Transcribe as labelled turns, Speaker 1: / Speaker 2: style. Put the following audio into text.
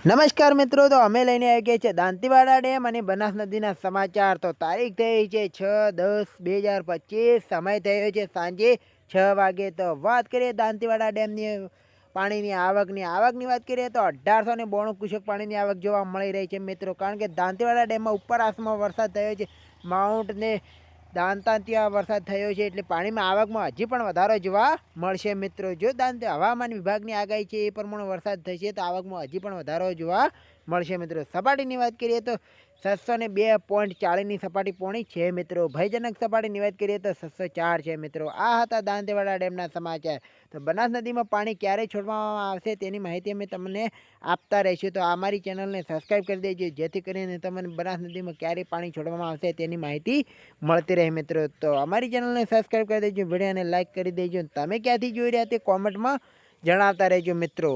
Speaker 1: નમસ્કાર મિત્રો, તો અમે લઈને આવી ગયા છે દાંતીવાડા ડેમ અને બનાસ નદીના સમાચાર। તો તારીખ થઈ છે 6/10/2025, સમય થયો છે સાંજે 6 વાગે। તો વાત કરીએ દાંતીવાડા ડેમની પાણીની આવકની વાત કરીએ તો 1892 ક્યુસેક પાણીની આવક જોવા મળી રહી છે મિત્રો। કારણ કે દાંતીવાડા ડેમમાં ઉપર આસમાં વરસાદ થયો છે, માઉન્ટને દાંતા ત્યાં વરસાદ થયો છે, એટલે પાણીમાં આવકમાં હજી પણ વધારો જોવા મળશે મિત્રો। જો હવામાન વિભાગની આગાહી છે એ પ્રમાણે વરસાદ થશે તો આવકમાં હજી પણ વધારો જોવા મળશે મિત્રો। સપાટીની વાત કરીએ તો 702.40ની સપાટી પોણી છે મિત્રો। ભયજનક સપાટીની વાત કરીએ તો 604 છે મિત્રો। આ હતા દાંતીવાડા ડેમના સમાચાર। તો બનાસ નદીમાં પાણી ક્યારે છોડવામાં આવશે તેની માહિતી અમે તમને આપતા રહીશું। તો અમારી ચેનલને સબસ્ક્રાઈબ કરી દેજો, જેથી કરીને તમને બનાસ નદીમાં ક્યારે પાણી છોડવામાં આવશે તેની માહિતી મળતી રહે મિત્રો। તો અમારી ચેનલને સબસ્ક્રાઈબ કરી દેજો, વિડીયોને લાઇક કરી દેજો। તમે ક્યાંથી જોઈ રહ્યા તે કોમેન્ટમાં જણાવતા રહેજો મિત્રો।